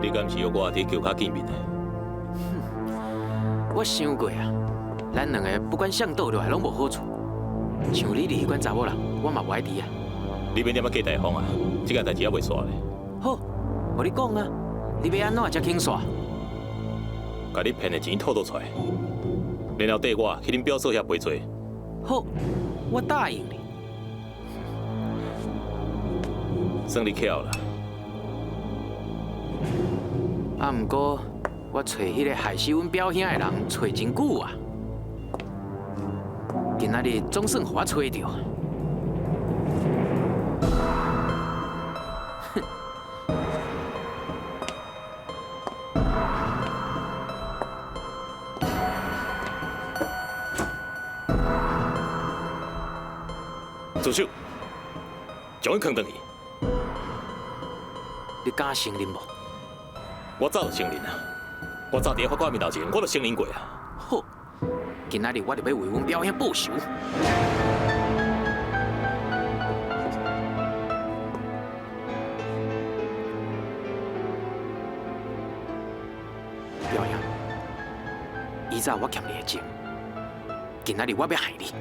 你敢是约我伫桥骹见面的？我想过啊，咱两个不管向倒落来拢无好处。像你离迄款查某人，我嘛无爱离啊。你免点仔过大方啊，这件代志还未煞咧。好，我你讲啊，你要安怎才轻煞？甲你骗的钱吐倒出来，然后缀我去恁表嫂遐陪做。好，我答应你。算你巧啦。啊，毋过我找迄个害死阮表兄的人找真久啊，今仔日总算互我找到。自首，将伊扛倒去。你敢承认无？我早就承认啊！我早伫法官面头前，我就承认过啊。好，今仔日我就要为阮表兄报仇。表兄，以早我欠你的情，今仔日我要害你。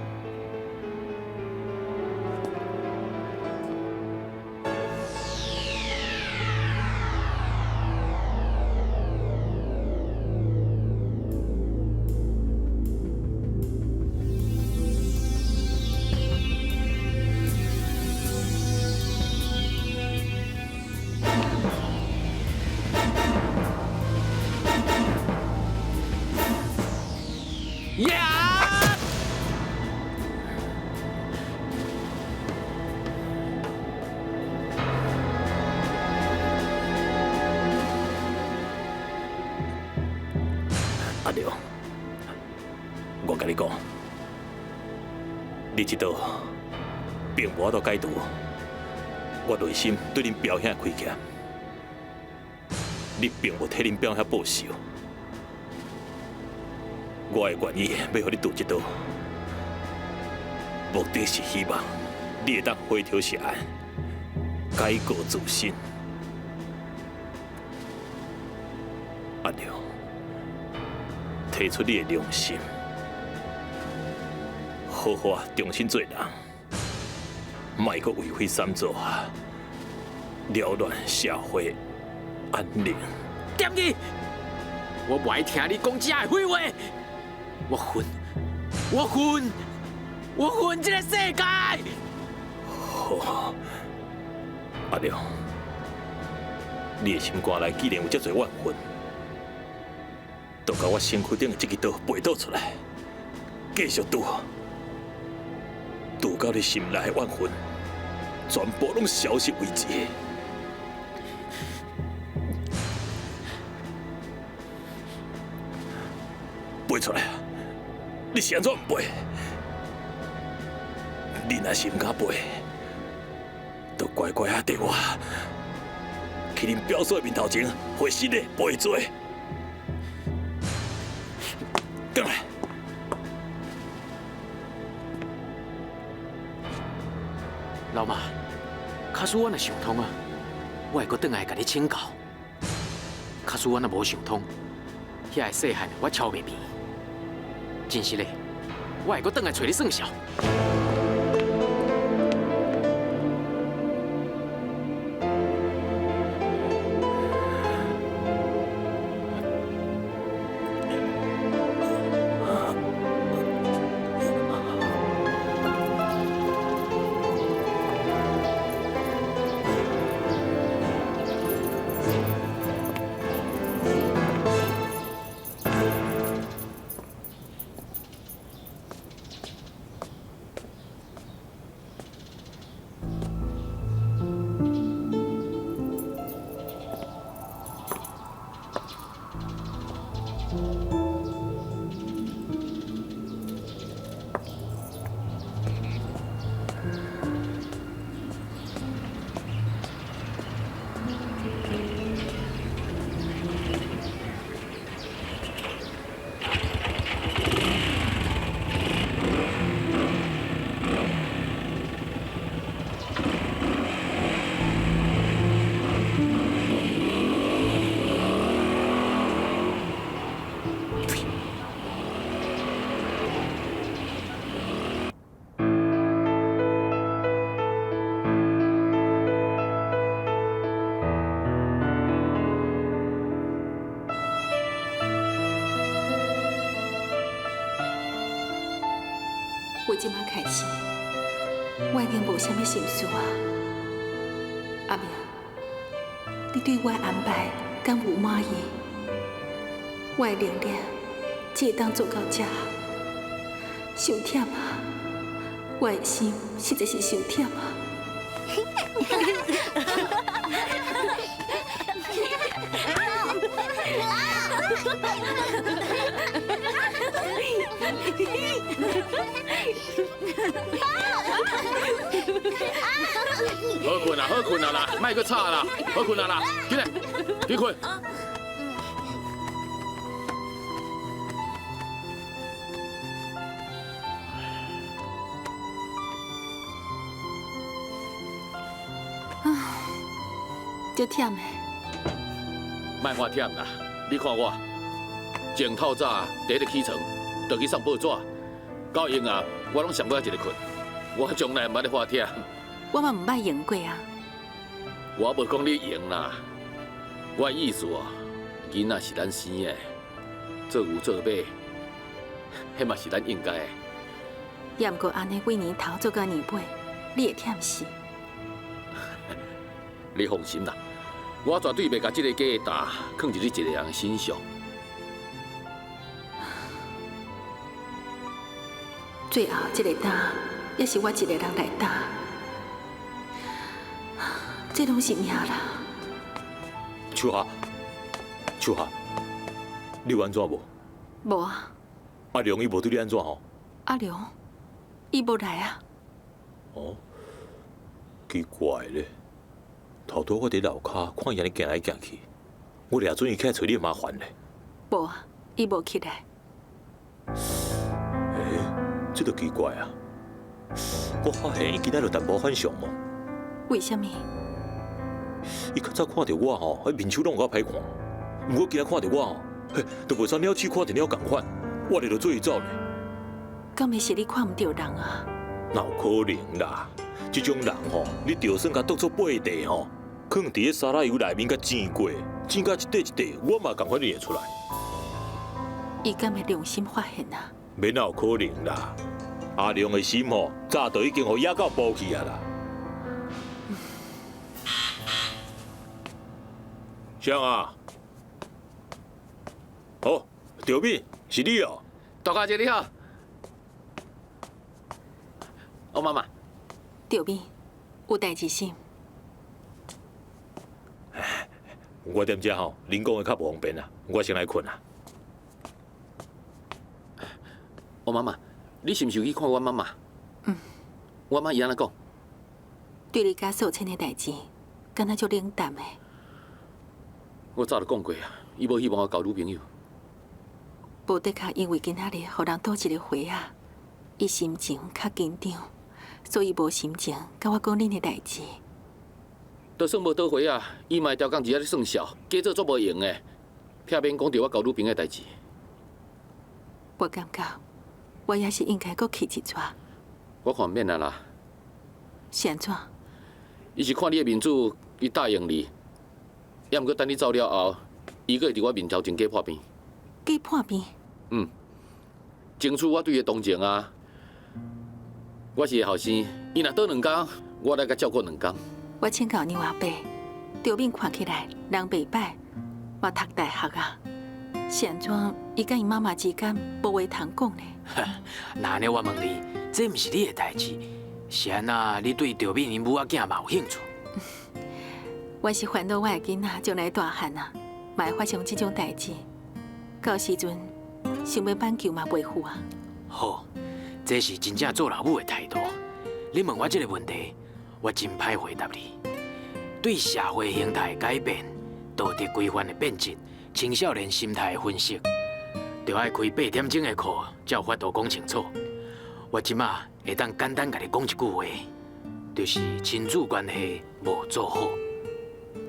阿廖，我甲你讲，你这道并无法度解除我内心对恁表兄的亏欠，你并无替恁表兄报仇，我会愿意要互你渡这道，目的是希望你会当回头是岸，改过自新。阿廖。提出你的良心，好好啊，重新做人，莫阁为非三做，扰乱社会安宁。点你！我不爱听你讲这的废话。我恨这个世界。好，阿廖，你的心肝内既然有这多怨恨。都甲我身躯顶的这支刀背倒出来，继续渡到你心内的怨恨，全部拢消失为止。背出来啊！你是安怎唔背？你若是唔敢背，就乖乖啊对我去恁表嫂的面头前，会死的背做。转来，老妈，假使我若想通啊，我会阁转来甲你请教；假使我若无想通，遐个细汉我超袂变。真实嘞，我会阁转来找你算账。我即马开始，我已经无啥物心思啊。阿明，你对我的安排敢有满意？我的能力只会当做到这，伤忝啊！我的心实在是伤忝啊！好困啊，好困啊啦，莫搁吵啦，好困啊啦，起来，去困。足忝的。莫我忝啦，你看我，前透早第一日起床，就去送报纸，到用啊，我拢上尾一个困，我从来毋捌咧发忝。我嘛唔捌用过啊。我无讲你用啦，我的意思哦，囡仔是咱生的，做牛做马，迄嘛是咱应该的。也毋过安尼几年头做到年尾，你会忝死。你放心啦，我绝对袂甲这个假的担放入你一个人身上。最后这个担，也是我一个人来担，这拢是命啦。秋霞，秋霞，你有安怎无？无啊，阿良伊无对你安怎吼？阿良，伊无来啊。哦，奇怪咧。头拄我伫楼骹看伊安尼行来行去，我掠准伊起来找你麻烦咧。无啊，伊无起来。这就奇怪啊！我发现伊今仔就淡薄反常哦。为什么？伊较早看到我吼，迄面手拢有较歹看，毋过今仔看到我吼，嘿，都袂像鸟鼠看到鸟共款，我咧就做伊走咧。敢会是你看毋到人啊？哪有可能啦？这种人吼，你就算甲当作八地吼，可能伫咧沙拉油内面甲煎过，煎甲一块一块，我嘛共款认得出来。伊敢会良心发现啊？免哪有可能啦！阿良的心吼，早就已经互野狗捕去啊啦。香啊！哦，赵敏，是你哦。大家姐你好。哦，妈妈。赵敏，有代志啥？我踮遮吼，恁讲的较无方便啊，我先来困啊。哦，妈妈，你是毋是有去看我妈妈？我妈伊安怎讲？对你家素清的代志，敢若足冷淡的。我早就讲过啊，伊无希望我交女朋友。无的确因为今仔日互人倒一个花啊，伊心情较紧张，所以无心情甲我讲恁的代志。就算无倒回啊，伊嘛会调工一下咧算数，加做足无用的，偏免讲着我交女朋友的代志。我感觉我也是应该搁去一撮。我看免啊啦。是安怎？伊是看你的面子，伊答应你。也毋过等你走了后，伊阁会伫我面头前假破病。假破病？争取我对伊同情啊！我是个后生，伊若倒2天，我来甲照顾2天。我请教你阿伯，赵敏看起来人袂歹，嘛读大学啊。是安怎？伊甲伊妈妈之间无话通讲呢？那安尼我问你，这毋是你的代志，是安那你对赵敏因母仔囝嘛有兴趣？我是烦恼我的囡仔将来大汉啊，嘛会发生这种代志。到时阵想要挽救嘛袂赴啊。好，这是真正做老母的态度。你问我这个问题，我真歹回答你。对社会形态的改变、道德规范的变质、青少年心态的分析，就要开8点钟的课，才有法度讲清楚。我即马会当简单甲你讲一句话，就是亲子关系无做好。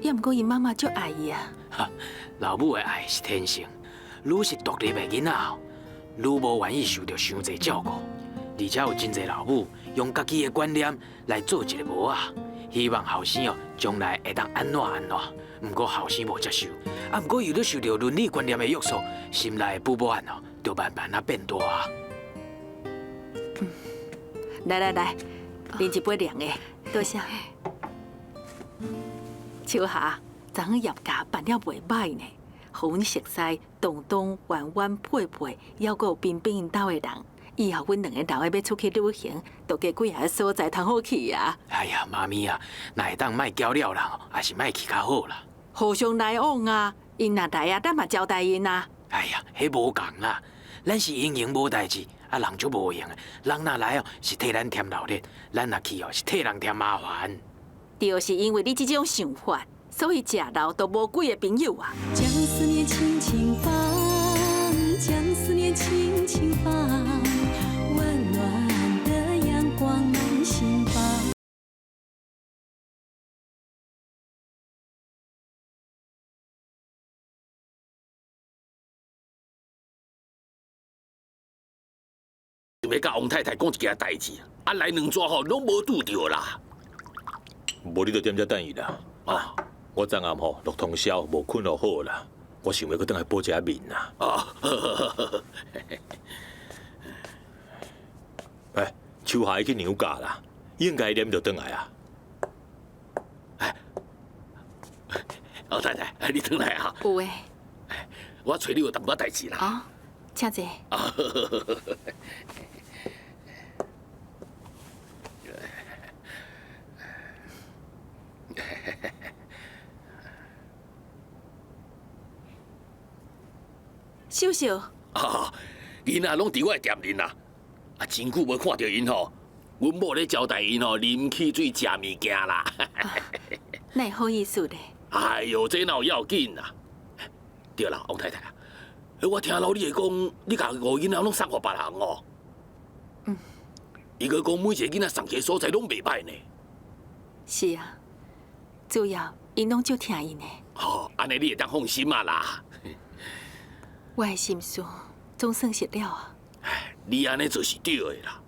也毋过伊妈妈足爱伊啊。哈，老母的爱是天性，愈是独立的囡仔后，愈无愿意受到伤济照顾，而且有真侪老母用家己的观念来做一个模仔，希望后生哦将来会当安怎安怎。毋过后生无接受，啊，毋过又咧受到伦理观念的约束，心内的不安哦，就慢慢啊变大。来来来，啉一杯凉的，多谢。秋霞，昨昏叶家办了袂歹呢，互阮熟悉，东东、婉婉、佩佩，还有冰冰因兜的人，以后阮两个老的要出去旅行，都加几个所在通好去啊。哎呀，妈咪啊，哪会当卖交了人，还是卖去较好啦。互相来往啊，因若来啊，咱嘛招待因啊。哎呀，迄无共啦，咱是营营无代志，啊人就无用的。人若来哦，是替咱添劳力；咱若去哦，是替人添麻烦。就是因为你这种想法，所以食老都无几个朋友啊。将思念轻轻放，将思念轻轻放，温暖的阳光满心房。想要甲王太太讲一件代志，啊来两抓吼拢无拄着啦。无你就踮遮等伊啦。啊，我昨暗吼落通宵，无困就好啦。我想要搁倒来补一下面啦。啊，哎，秋霞去娘家啦，应该念就倒来啊。王太太，你倒来啊？有诶。我找你有淡薄代志啦。哦，请坐。啊，秀秀，啊，囡仔拢伫我的店里啦。啊，真久无看到因吼，阮某咧招待因吼，啉汽水、食物件啦。那会好意思咧。哎呦，这哪有要紧啦？对啦，王太太啊，我听老李的讲，你甲五囡仔拢送互别人哦。嗯。伊个讲每一个囡仔送去的所在拢袂歹呢。是啊，主要因拢足听因的。哦，安尼你会当放心啊啦。我的心事总算是了啊。哎，你安尼做是对的啦。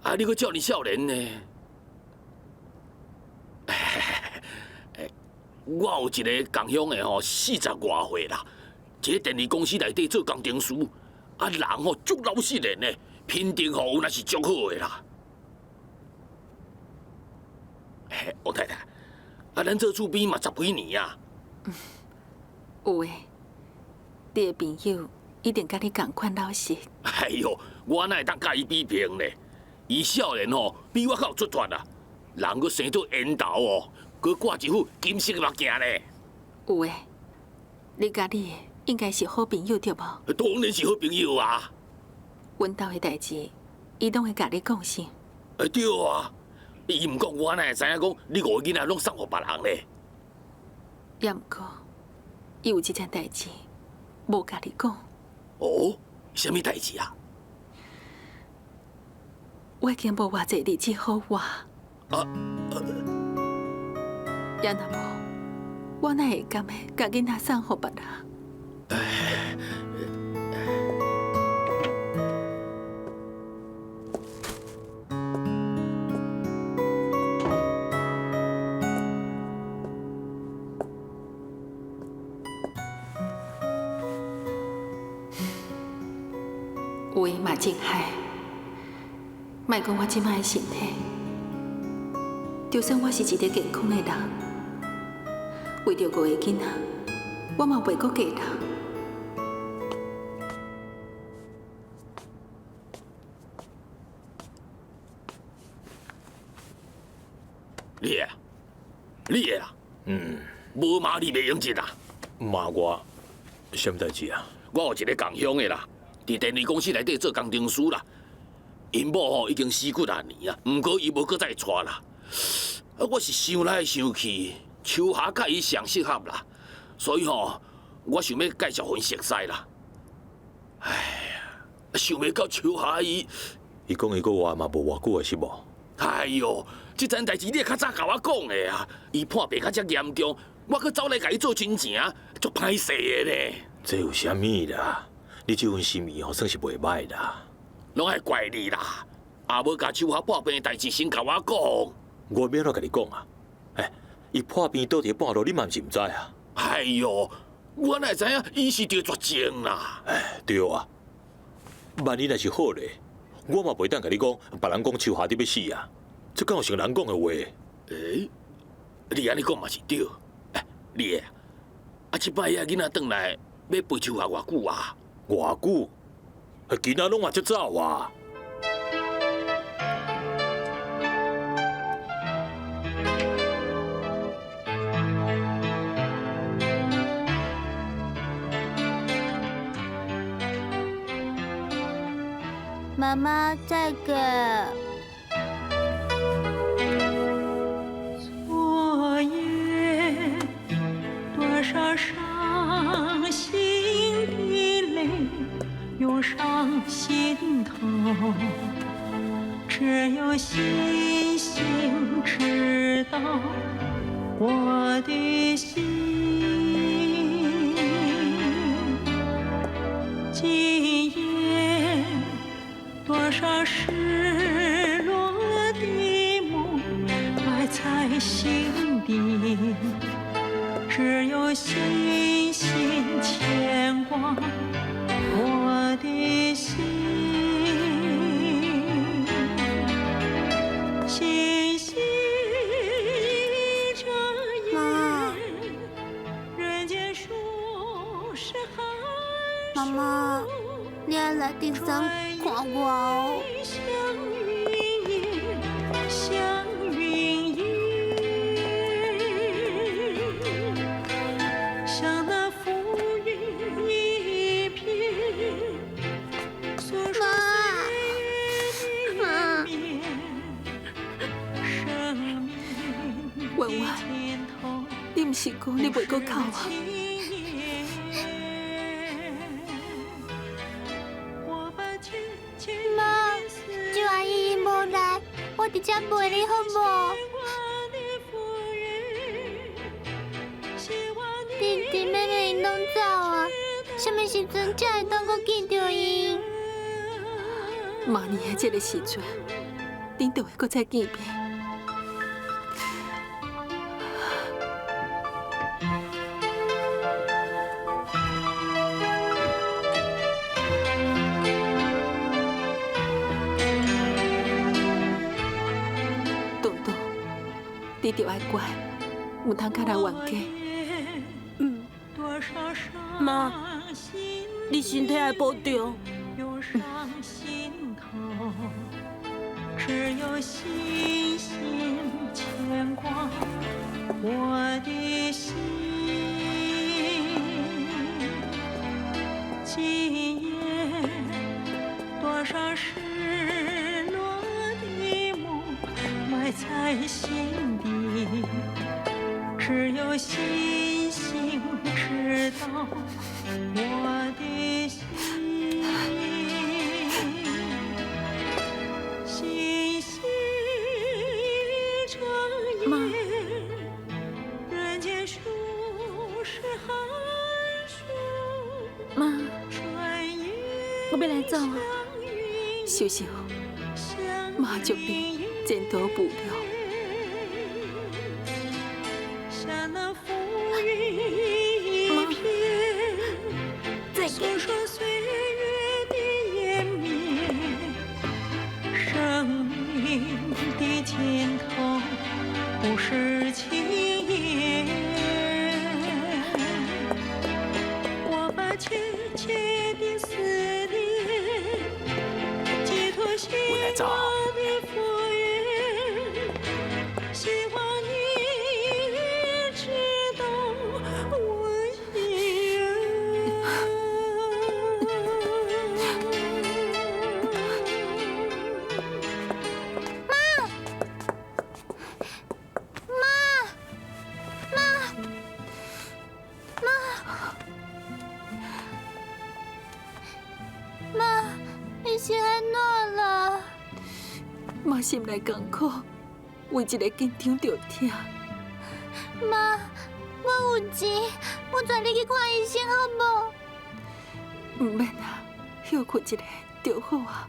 啊，你个叫你少年呢？我有一个共乡的吼，40外岁啦，一个电力公司内底做工程师，啊人吼足老实人呢，品德吼有那是足好的啦。王太太，啊咱做厝边嘛10几年啊。有诶，你的朋友一定甲你同款老实。哎呦，我哪会当甲伊比拼呢？伊少年吼比我较有出头啊，人佫生做缘投哦。佮挂一副金色目镜呢？有诶，你甲你应该是好朋友对无？当然是好朋友啊！阮兜的代志，伊拢会甲你讲声。对啊，伊毋讲我哪会知影讲你五个囡仔拢送互别人呢？也毋过，伊有一件代志无甲你讲。哦，什么代志啊？我已经无偌济日子好活。也若无，我哪会甘的甲囡仔送互别人？有诶嘛真害，莫讲我即摆的身体，就算我是一个健康的人。为着5个囡仔，我嘛袂阁嫁人。你啊，无骂你袂用劲啊！骂我，什么代志啊？我有一个共乡的啦，伫电力公司内底做工程师啦。因某吼已经死几啊年啊，毋过伊无搁再娶啦。啊，我是想来想去。秋霞甲伊上适合啦，所以吼，我想要介绍份熟识啦。哎呀，想袂到秋霞伊讲伊个话嘛无偌久的是无？哎呦，这件代志你较早甲我讲的啊！伊破病较遮严重，我搁走来甲伊做亲情，足歹势的呢。这有啥物啦？你这份心意吼算是袂歹啦。拢爱怪你啦！啊，无甲秋霞破病的代志先甲我讲。我免怎甲你讲啊？伊破病倒伫半路，你嘛是毋知啊？哎呦，我哪会知影伊是得绝症啦？对啊，万一若是好咧，我嘛袂当甲你讲，别人讲秋霞你要死啊，这敢有像人讲的话？你安尼讲嘛是对。你这摆仔囡仔转来要陪秋霞偌久啊？偌久？囡仔拢嘛才走啊！妈妈，再给。昨夜多少伤心的泪涌上心头，只有星星知道我的心。今夜多少失落的梦埋在心底，只有星星牵挂我的心。星星一眨眼，人间数十寒暑。妈妈，你要来顶上看我哦。像云烟，像云烟，像那浮云一片，诉说岁月的绵绵，生命婉婉，尽头。你毋是讲你袂搁哭啊？妈，就阿姨无来，我伫遮陪你好无？弟弟妹妹因拢走啊，什么时阵才会当搁见到因？明年的这个时阵，恁就会搁再见面。东东，你着爱乖，唔通甲人冤家。妈，你身体爱保重。只有星星牵挂我的心。今夜多少失落的梦埋在心底，只有星星知道我的心。星星一眨眼，人间数十寒暑。妈，转眼我要来走啊。休息好，妈祝你前途无量。像那浮云一片，诉说岁月的延绵，生命的尽头不是轻言。我把切切的思念寄托心走啊窝的福缘，希望你也知道我心妈，你是安怎了？妈心内艰苦，为一个紧张着疼。妈，我有钱，我带你去看医生好无？唔免啊，休困一下就好啊。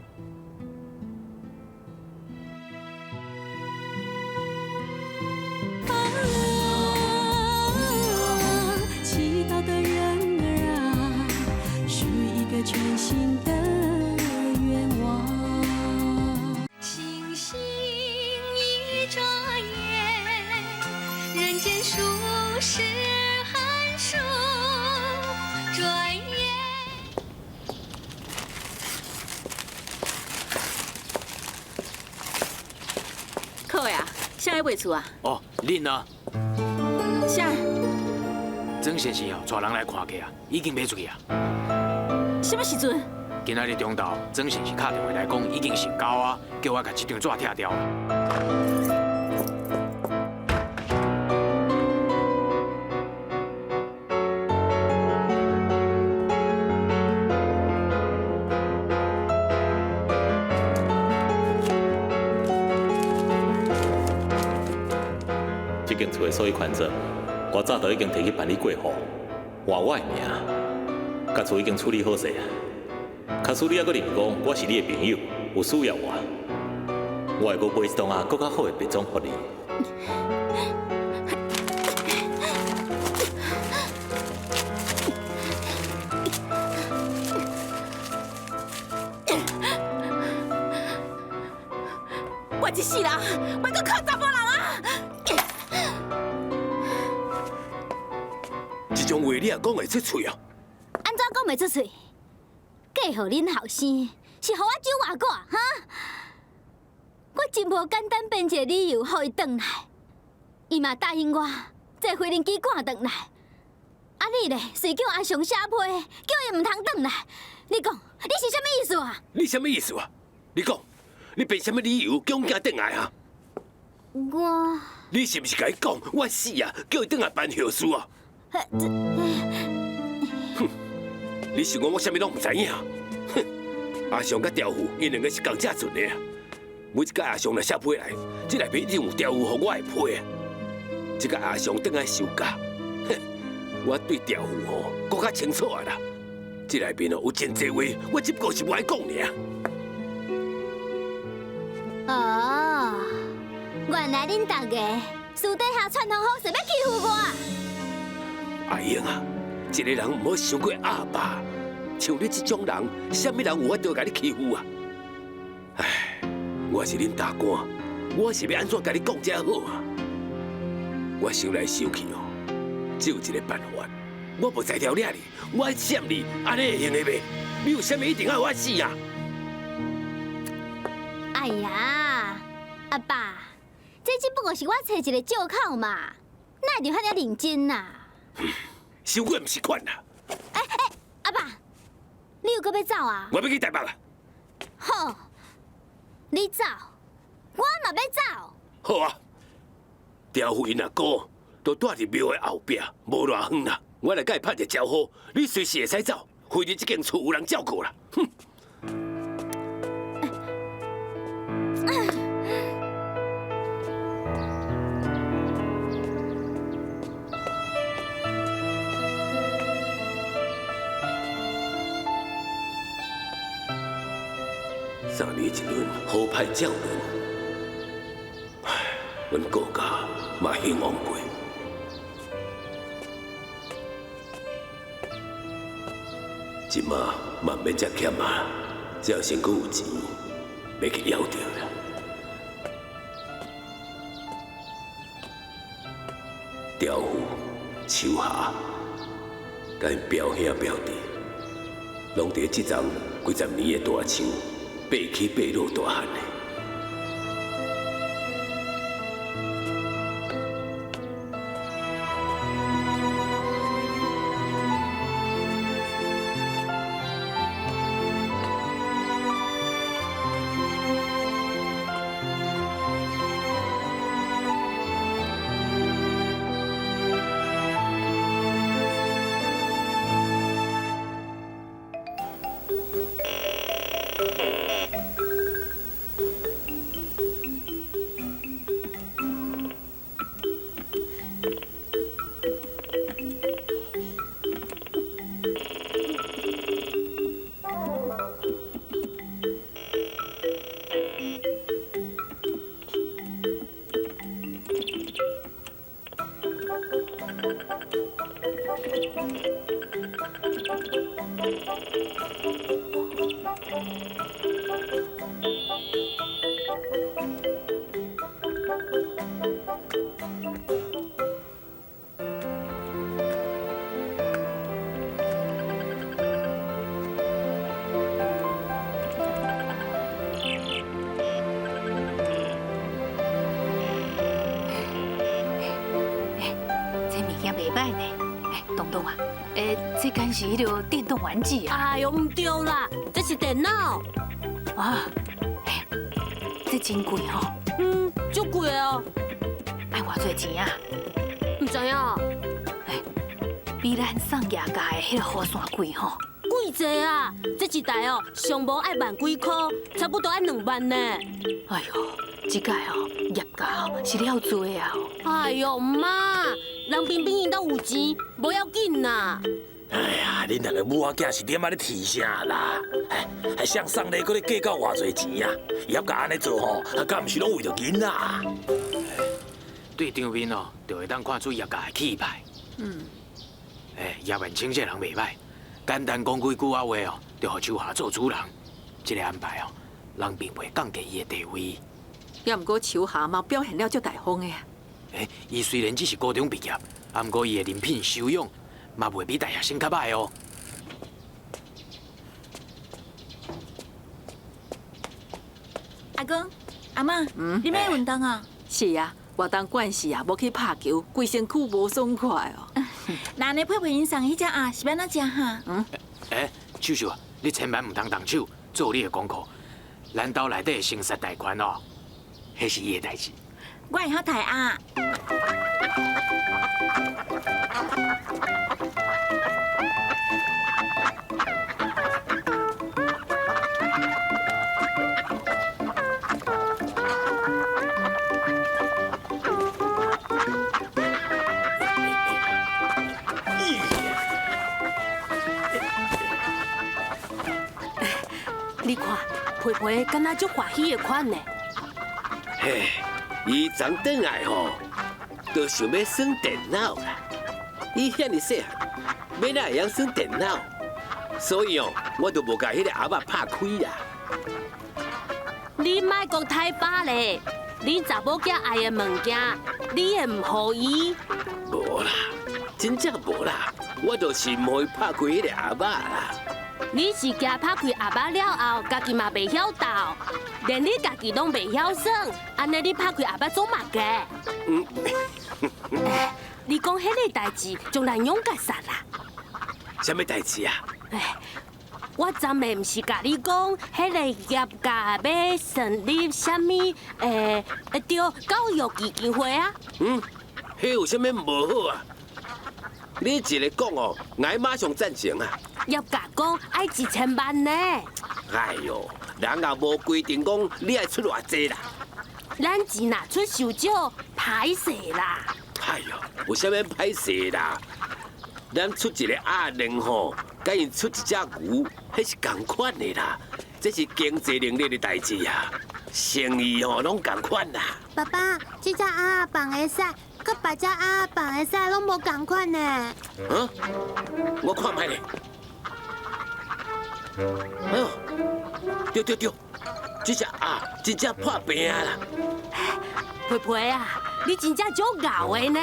祈祷的人儿啊，许一个全新的愿望。来袂厝啊？哦，恁呢？啥？曾先生哦，带人来看过啊，已经买出去啊。什么时阵？今仔日中昼，曾先生打电话来讲已经成交啊，叫我甲这张纸拆掉啊。这间厝的所有权证，我早就已经摕去办理过户，换我的名，甲厝已经处理好势啊。卡斯你还阁认讲我是你的朋友，有需要我会阁买一栋更较好的别庄给你。我一世人，袂阁靠查甫人啊！这种话你也讲会出嘴啊？安怎讲袂出嘴？嫁互恁后生是互我酒外挂哈？我真无简单编一个理由，互伊转来。伊嘛答应我，坐飞轮机赶转来。啊你咧，随叫阿雄写批，叫伊唔通转来。你讲，你是啥物意思啊？你啥物意思啊？你讲，你编啥物理由叫我囝转来啊？我，你是不是甲伊讲，我死啊，叫伊转来办后事啊？你想讲我啥物拢唔知影？哼！阿雄甲刁夫，因两个是共正准的啊。每一届阿雄来写批来，这内面一定有刁夫互我的批啊。这个阿雄倒来休假，哼！我对刁夫吼更较清楚啊啦。这内面哦有真济话，我只不过是无爱讲尔。哦，原来恁大家私底下串通好势要欺负我。阿英啊，一个人唔好伤过阿爸，像你这种人，什么人有法度甲你欺负啊？唉，我是恁大官，我是要安怎甲你讲才好啊？我想来想去哦，只有一个办法，我无才调领你，我爱闪你，安尼会用的袂？你有啥物一定要我死啊？哎呀，阿爸，这只不过是我找一个借口嘛，哪会就遐尔认真呐？伤过唔是款啦！阿爸，你有搁要走啊？我要去台北啊！好，你走，我嘛要走。好啊，刁夫因阿哥都住伫庙的后壁，无偌远啦。我来甲伊拍个招呼，你随时会使走，反正这间厝有人照顾啦。哼！3年一轮，好歹照轮。唉，阮国家嘛兴旺过。即马慢免再欠啊，只要身躯有钱，要去要着啦。刁夫、秋霞，甲因表兄表弟，拢伫即丛几十年的大树。爬起爬落大汉的，赖呢。哎，东东啊，这敢是迄个电动玩具啊？哎呦，唔对啦，这是电脑。啊，这真贵吼，足贵哦。爱偌济钱啊？唔知影，比咱送牙甲的迄个雨伞贵吼。贵济啊！这一台哦，上无爱万几块，差不多爱2万呢。哎呦，这个哦，牙甲哦是了多啊。哎呦妈，人平平因兜有钱，无要紧啦。哎呀，恁两个母仔囝是点啊咧提啥啦？还向送礼，搁咧计较偌济钱啊？伊要甲安尼做吼，敢毋是拢为着囡仔？对场面哦，就会当看出业界的气派。叶万清这人袂歹，简单讲几句话哦，就互手下做主人。这个安排哦，人并袂降低伊的地位。也毋过秋霞嘛表现了足大方的啊。伊虽然只是高中毕业，啊，毋过伊的人品修养嘛袂比大学生较歹哦。阿公、阿妈，你咩运动啊？是啊，活动惯势啊，无去拍球，规身躯无爽快哦。那你配因送迄只鸭是要哪只哈？秀秀啊，你千万唔通动手，做你的功课。咱兜内底的生杀大权哦，迄是伊的代志。我会晓抬鸭。你看，皮皮敢若足欢喜的款呢。嘿，伊昨转来吼，就想要耍电脑啦。伊遐尼细汉，要哪会晓耍电脑？所以哦，我就无甲迄个阿爸拍开啦。你莫讲太巴咧，你查某囝爱的物件，你也唔互伊。无啦，真正无啦，我就是唔会拍开迄个阿爸啦。你是惊拍开阿爸了后，家己嘛袂晓斗，连你家己拢袂晓耍，安尼你拍开阿爸做嘛嘅？你讲迄个代志，就难用甲煞啦。什么代志啊？我昨暝毋是甲你讲，迄个业界要成立什么？对，教育基金会啊。迄有啥物无好啊？你一个讲哦，我马上赞成啊！业界讲爱1000万呢。哎呦，人也无规定讲你爱出偌济啦。咱钱拿出收少，歹势啦。哎呦，有啥物歹势啦？咱出一个鸭卵吼，甲因出一只牛，迄是同款的啦。这是经济能力的代志啊，生意吼拢同款啦。爸爸，这只鸭放会使，佮别只鸭放会使，拢无同款呢。我看卖咧。哎呦，对，这只鸭真正破病啊啦！皮皮啊，你真正足牛的呢！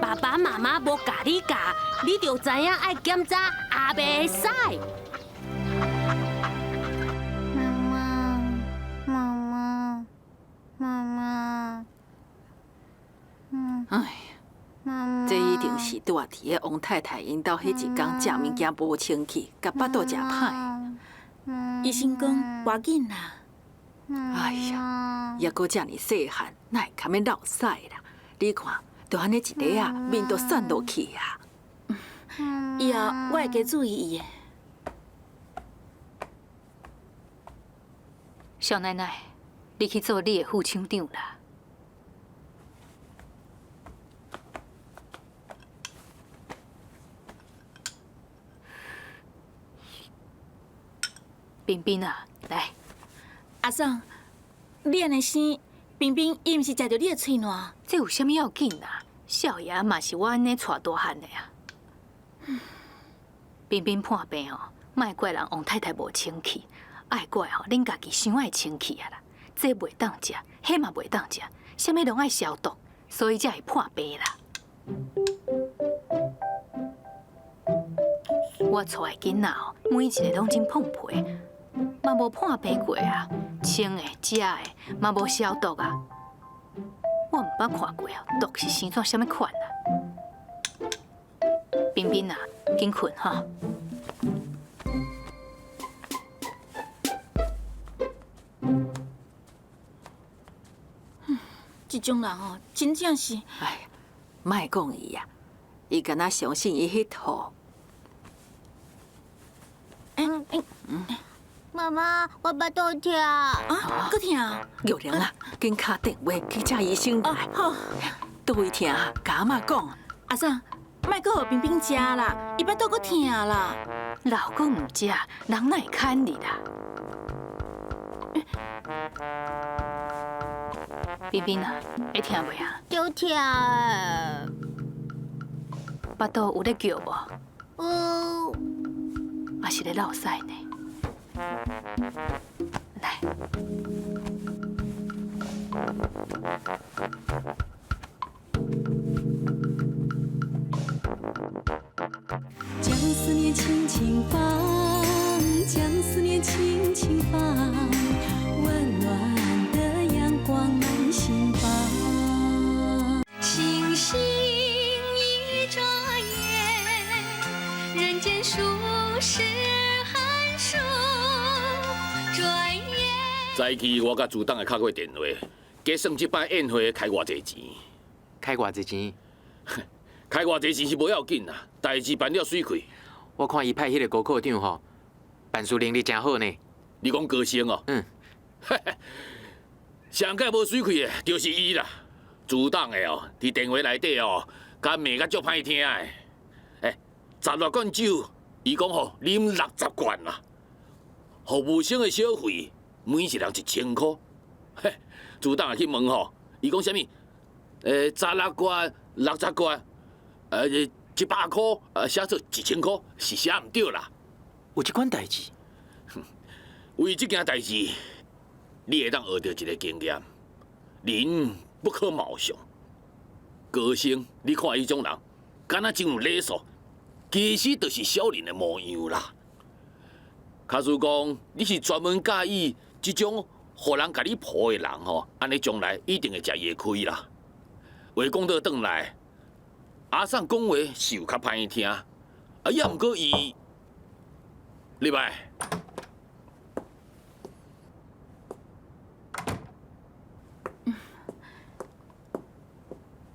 爸爸妈妈无教你教，你就知影爱检查也袂使。妈妈，哎，这一定是住伫个王太太因兜迄一天食物件无清气，甲巴肚食歹。医生讲无要紧啦。哎呀，也搁遮尔细汉，哪会堪要落屎啦？你看，就安尼一个啊，面都散落去啊。以后我会加注意伊的。少奶奶，你去做你的副厂长啦。冰冰啊，来。阿爽，你安尼生，冰冰伊毋是食着你的喙烂？这有啥物要紧啊？少爷嘛是我安尼带大汉的啊。冰冰破病哦，莫怪人王太太无清气，爱怪吼恁家己伤爱清气啊啦。这袂当食，迄嘛袂当食，啥物拢爱消毒，所以才会破病啦。我厝的囡仔哦，每一个拢真碰皮。嘛无破病过啊，清的、食的嘛无消毒啊。我毋捌看过哦，毒是生怎啥物款啊？彬彬啊，紧困哈。这种人哦，真正是……哎呀，莫讲伊呀，伊敢若相信伊迄套。妈妈，我巴肚痛。啊，搁痛？玉玲啊，紧打电话去请医生来。好。倒位痛，甲阿嬷讲。阿嫂，莫搁互彬彬食啦，伊巴肚搁痛啦。老公唔食，人哪会看你啦？彬彬啊，会痛袂啊？就痛。巴肚有咧叫无？还是咧落屎呢？来。将思念轻轻放，将思念轻轻放，温暖的阳光满心房。星星一眨眼，人间数十寒暑，转眼。早起我甲组长会敲过电话，计算这摆宴会开偌济钱。开偌济钱？开偌济钱是无要紧啦，代志办了水开。我看伊派迄个高科长吼，办事能力真好呢。你讲高升哦？嗯。上届无水开的，就是伊啦。组长的哦，伫电话内底哦，甲骂甲足歹听的。16罐酒，伊讲吼啉60罐啦。服务生的小费，每一人1000块。组长也去问吼，伊讲啥物？16罐、60罐。100块，写做1000块，是写唔对啦。有这款代志？为这件代志，你会当学到一个经验：人不可貌相。高升，你看伊种人，敢若真有礼数，其实就是小人的模样啦。假如讲你是专门介意这种互人甲你抱的人吼，安尼将来一定会吃夜亏啦。话讲倒转来。阿桑讲话是有较歹听，也毋过伊，礼拜。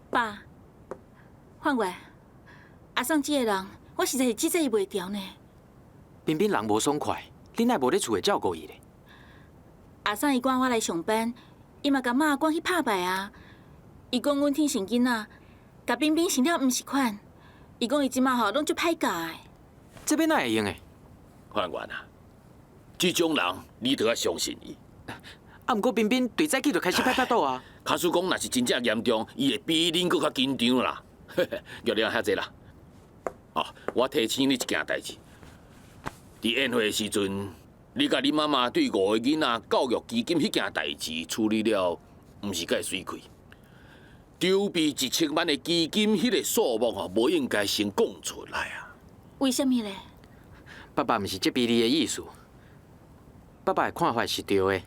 爸，范伟，阿桑这个人，我实在是指责伊袂调呢。彬彬人无爽快，恁奈无咧厝会照顾伊咧？阿桑伊赶我来上班，伊嘛甲妈赶去拍牌啊。伊讲阮天生囡仔。甲彬彬生了毋是款，伊讲伊即马吼拢足歹教的。这边哪会用诶？范员啊，这种人你都要相信伊。啊，毋过彬彬对早起就开始拍肚啊。假使讲若是真正严重，伊会比恁搁较紧张啦。玉玲遐济啦。哦，我提醒你一件代志，伫宴会时阵，你甲你妈妈对5个囡仔教育基金迄件代志处理了，毋是介水开。筹备1000万的基金，迄个数目吼，无应该先讲出来啊！为什么咧？爸爸毋是责备你的意思，爸爸的看法是对的。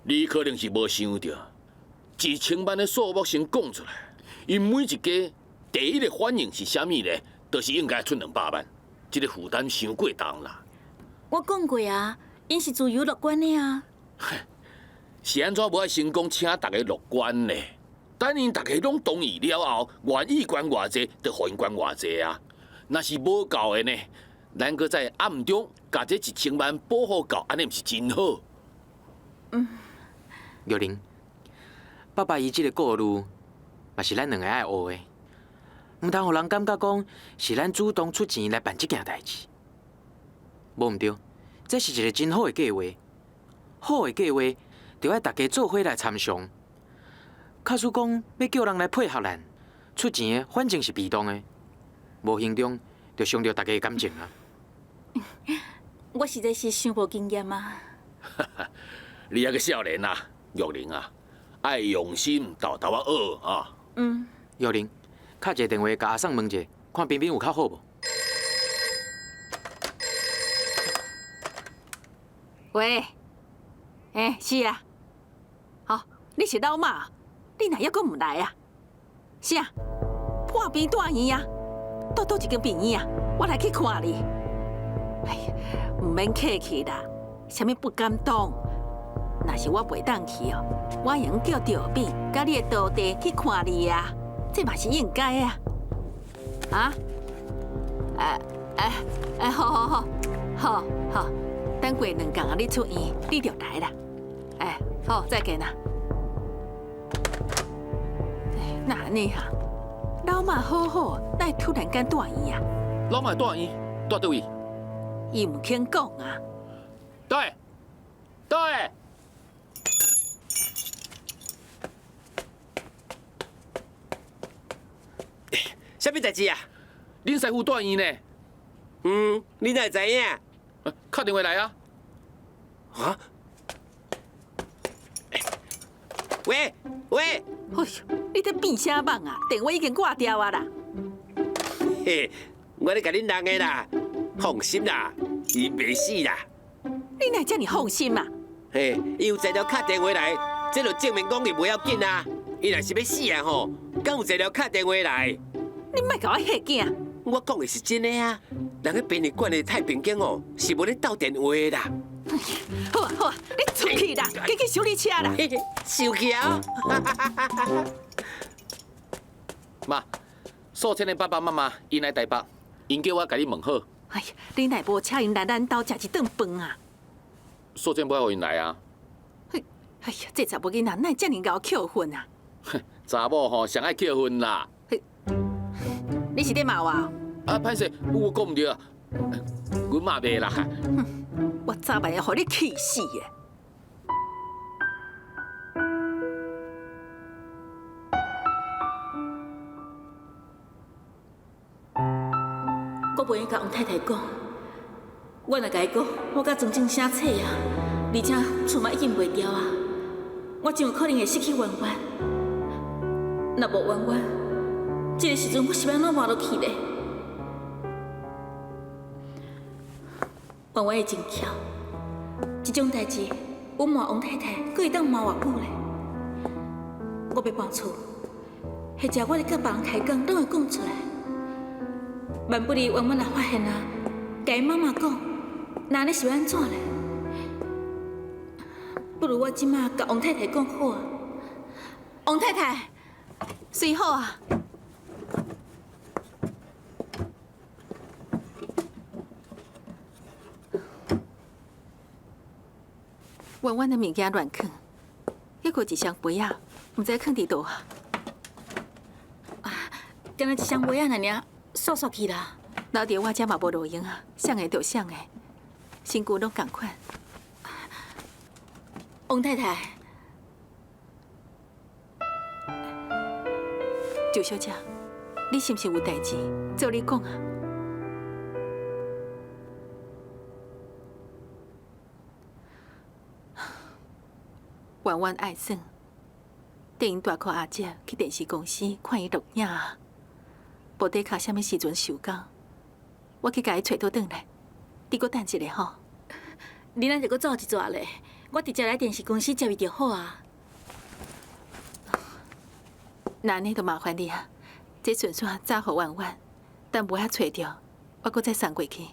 你可能是无想到，1000万的数目先讲出来，因每一家第一个反应是啥物咧？就是应该出200万，这个负担伤过重啦。我讲过啊，因是自由乐观的啊。是安怎无爱先讲请大家乐观呢？等因大家拢同意了后，愿意捐偌济，就互因捐偌济啊。若是无够的呢，咱搁在暗中把这1000万保护到，安尼毋是真好？玉玲，爸爸伊即个顾虑，嘛是咱两个爱学的，毋通互人感觉讲是咱主动出钱来办这件代志。无毋对，这是一个真好的计划。好的计划，就要大家做伙来参详。假使讲要叫人来配合咱，出钱的反正是被动的，无形中就伤到大家的感情啊。我实在是想无经验啊。你还个少年啊，玉玲啊，爱用心豆豆啊学啊。玉玲，敲一个电话甲阿送问者，看彬彬有较好无？喂，是啊。好，你是老妈，你哪还阁唔来啊？啥？破病住院啊？到倒一间病院啊，我来去看你。哎呀，唔免客气啦，啥物不敢当。若是我袂当去哦，我会用叫赵炳甲你的徒弟去看你啊，这嘛是应该啊。啊？好，等过2天啊，你出院，你就来啦。哎，好，再见啦。那安尼哈，老妈好，哪会突然间住院啊？老妈住院，住倒位？伊唔肯讲啊。对。啥物代志啊？恁师傅住院呢？你哪会知影？敲电话来啊！啊？喂，哎呦，你在变啥梦啊？电话已经挂掉啊啦！嘿，我咧甲恁人的啦，放心啦，伊袂死啦。你哪遮尔放心啊？嘿，伊有材料敲电话来，这就证明讲伊袂要紧啊。伊若是要死啊吼，敢有材料敲电话来？你莫甲我吓惊！我讲的是真的啊，人喺殡仪馆的太平间哦，是无咧斗电话的啦。好啊，你出去啦，去修理车啦。收去啊！妈，素清的爸爸妈妈因来台北，因叫我甲你问好。哎呀，你乃无请因来咱家食一顿饭啊？素清不要因来啊。哎呀，这查某囡仔哪遮尔贤扣分啊？查某吼上爱扣分啦。你是咧骂我？啊，歹势，我讲唔对啊，阮妈袂啦。我早晚要互你气死的。我袂用甲王太太讲，我若甲伊讲，我甲庄正生册啊，而且厝嘛已经卖掉啊，我真有可能会失去圆圆。若无圆圆，这个时阵我是要安怎活落去咧？圆圆会真巧，这种代志，阮骂王太太，佫会当骂偌久咧？我要搬厝，或者我咧甲别人开讲，拢会讲出来。万不离圆圆若发现啊，甲伊妈妈讲，那安尼是要安怎咧？不如我即马甲王太太讲好啊。王太太，随好啊。圆圆的物件乱放，还有一双杯啊，唔知放伫倒啊。敢若一双杯仔尔，刷刷去啦。留伫我遮嘛无路用啊，想的就想的，身躯拢共款。王太太，周小姐，你是不是有代志？照你讲啊。圆圆爱耍，电影大靠阿姐去电视公司看伊录影啊，无底卡什么时阵收工，我去甲伊找倒转来，你搁等一下吼。你咱就搁走一逝咧，我直接来电视公司接伊就好啊。那安尼就麻烦你啊，这顺续早互圆圆，等无遐找着，我搁再送过去。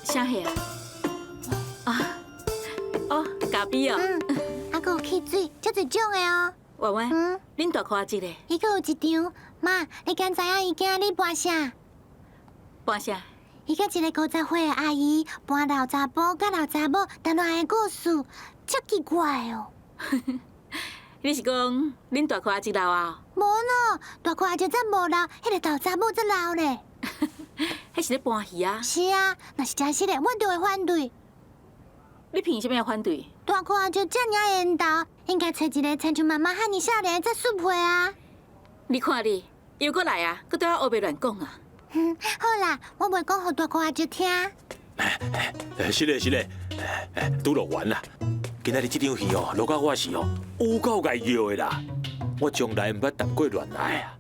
啥货啊？哦，咖啡哦。还佫有汽水，足侪种的哦。圆圆，恁大看一个。伊佫有一张，妈，你敢知影伊囝咧搬啥？搬啥？伊甲一个50岁的阿姨搬老查甫甲老查某谈恋爱的故事，足奇怪哦。你是讲恁大看一老啊？无喏，大看阿姐则无老，迄个老查某则老咧。迄是咧搬戏啊？是啊，若是真实的，阮就会反对。你凭什么要反对？大看阿姐这尔缘投，应该找一个亲像妈妈汉尼少年再适配啊。你看你，又过来啊，搁对我黑白乱讲啊！好啦，我袂讲互大看阿姐听。是嘞，拄录完啦。今仔日这场戏哦，录到我是哦，有够该摇的啦。我从来毋捌谈过恋爱啊，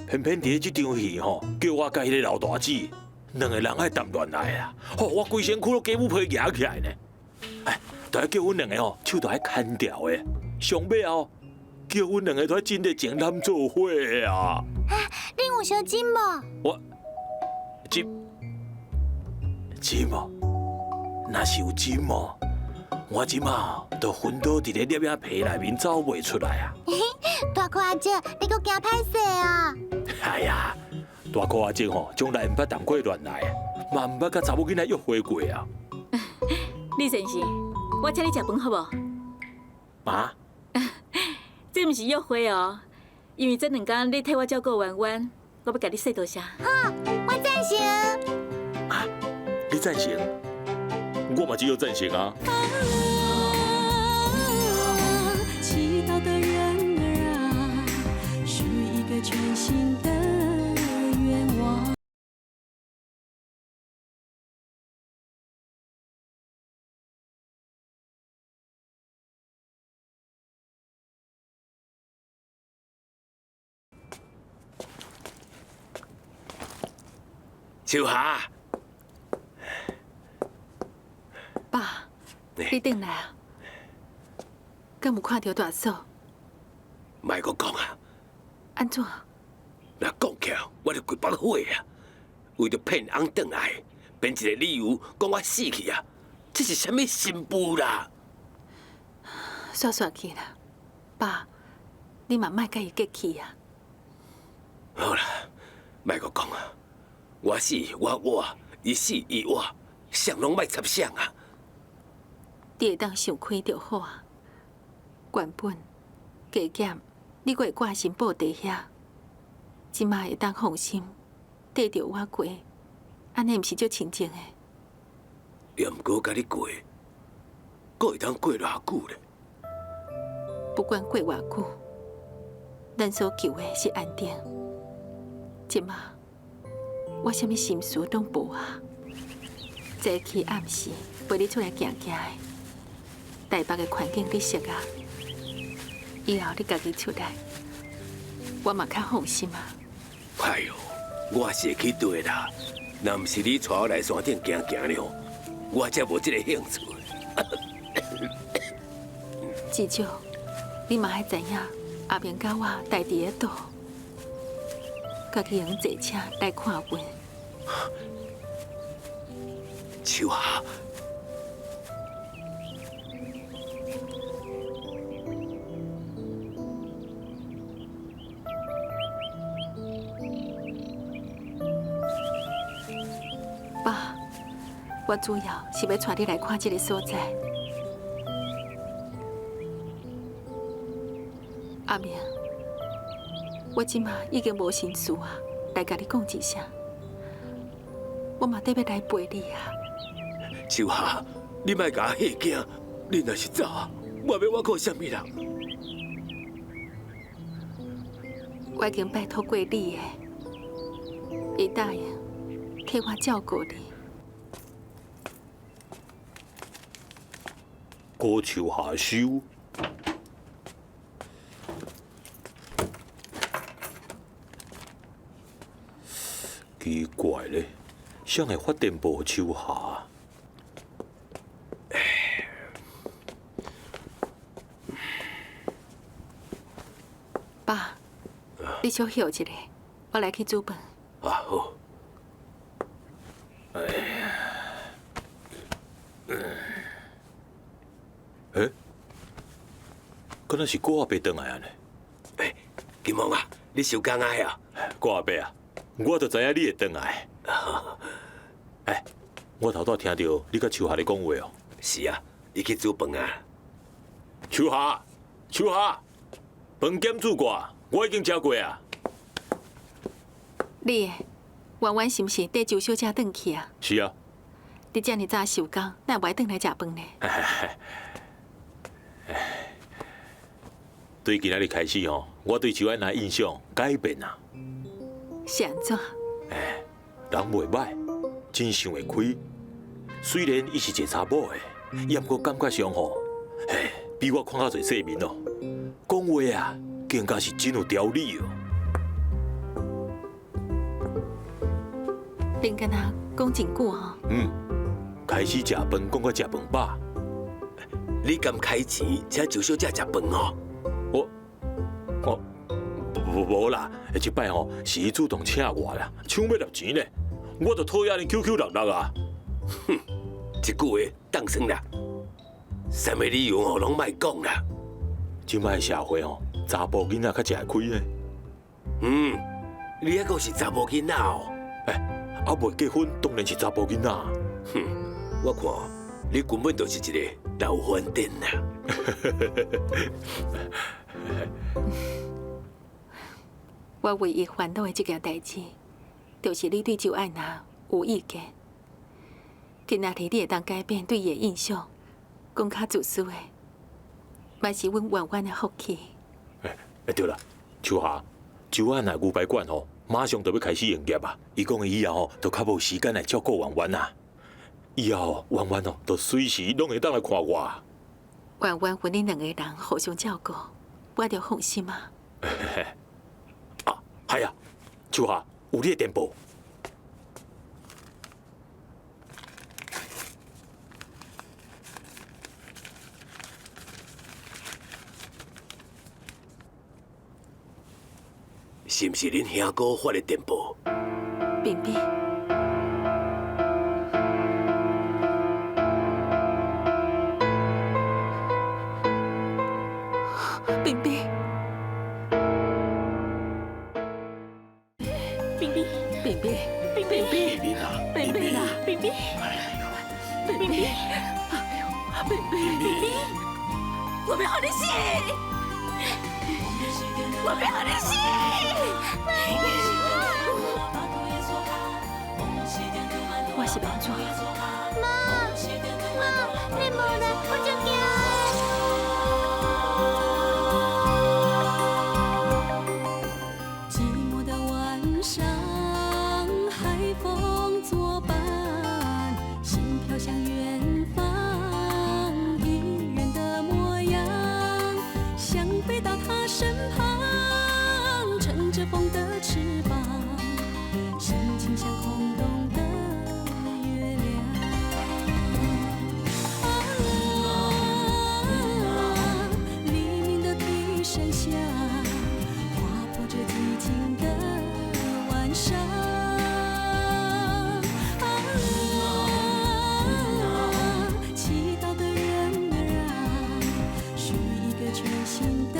偏偏伫这场戏吼，叫我甲迄个老大姐两个人爱谈恋爱啊！吼，我规身躯都鸡母皮夹起来呢。哎，都要叫阮两个吼，手都爱牵调的。上尾后，叫阮两个都要真的情难做伙啊！你有小金无？我金哦，若是有金哦，我即马都昏倒伫咧摄影皮内面走袂出来啊！大哥阿姐，你搁惊歹势啊？哎呀，大哥阿姐吼，从来毋捌谈过恋爱，嘛毋捌甲查某囡仔约会过啊！李先生，我请你食饭好无？啊？这毋是约会哦，因为这2天你替我照顾婉婉，我要甲你说多谢。好，我赞成。啊，你赞成？我嘛只有赞成啊！祈祷的人儿啊，许一个全新的愿望。秋霞，爸，你回来啊？敢有看到大嫂？莫阁讲啊！安怎？若讲起来，我就规把火啊！为着骗翁转来，编一个理由讲我死去啊！这是什么新妇啦？煞煞去啦，爸，你嘛莫甲伊激气啊！好啦，莫阁讲啊！我死我活，伊死伊活，谁拢莫插谁啊！你会当想开就好啊。原本加减，你会挂心布地遐，即马会当放心缀着我过，安尼毋是足亲情的。也毋过甲你过，阁会当过偌久咧？不管过偌久，咱所求的是安定。即马我啥物心事拢无啊！早起暗时陪你出来行行的，台北的环境你熟啊。以后你家己出来，我嘛较放心啊。哎呦，我是会去对啦，若毋是你带我来山顶行行了，我才无这个兴趣。至少你嘛爱知影，阿明甲我待伫个岛，家己用坐车来看阮。秋霞，爸，我主要是要带你来看这个所在。阿明，我即马已经无心思啊，来甲你讲一声，我嘛得要来陪你啊。秋霞，你莫甲我吓惊，你若是走，我要我靠什么人？我已经拜托过你的，会答应替我照顾你。高手下手，奇怪咧，谁会发电报手下？爸，你小休一下，我来去煮饭。啊好。敢若是郭阿伯回来啊呢？金毛啊，你收工啊呀？郭阿伯啊，我就知影你会回来。我头拄听到你甲秋霞咧讲话哦。是啊，伊去煮饭啊。秋霞，秋霞，饭检煮过，我已经食过啊。你婉婉是毋是缀周小姐转去啊？是啊。你遮尔早收工，哪会转来食饭呢？对今仔日开始吼，我对秋安娜印象改变啊。是安怎？人袂歹，真想会开。虽然伊是一个查某的，也毋过感觉上吼，比我看较侪世面哦。讲话啊，更加是真有条理哦。恁敢若讲真久吼？开始食饭，讲到食饭饱。你敢开钱，请就小姐食饭哦。无啦，即摆吼是伊主动请我啦，抢要拿钱呢，我就讨厌恁 QQ 66啊。哼，一句话当算啦，什么理由哦，拢莫讲啦。即摆社会吼，查甫囡仔较食会开呢。你还阁是查某囡仔哦？啊，未结婚当然是查甫囡仔。哼，我看你根本就是一个老饭店啦。我唯一烦恼的这件代志，就是你对周爱娜有意见。今仔日你会当改变对伊的印象，讲较自私的，嘛是阮圆圆的福气。对啦，秋霞，周安那牛排馆吼，马上就要开始营业啊！伊讲以后吼，就较无时间来照顾圆圆啊。以后圆圆哦，就随时拢会当来看我。圆圆阮恁两个人互相照顾，我着放心啊。系啊，秋霞，有你的电报。是不是恁兄哥发的电报？冰冰，冰冰，冰冰，冰冰，冰冰，冰冰啊，冰冰啊，冰冰，冰冰，冰冰，我要和你死！我要和你死！我是安怎？妈，你无来，我就寂寞的晚上，海风作伴，心飘向远方，一人的模样，想飞到他身旁，乘着风的翅膀，心情像空洞的月亮。黎明的笛声响，划破这寂静的晚上。祈祷的人儿啊，许一个全新的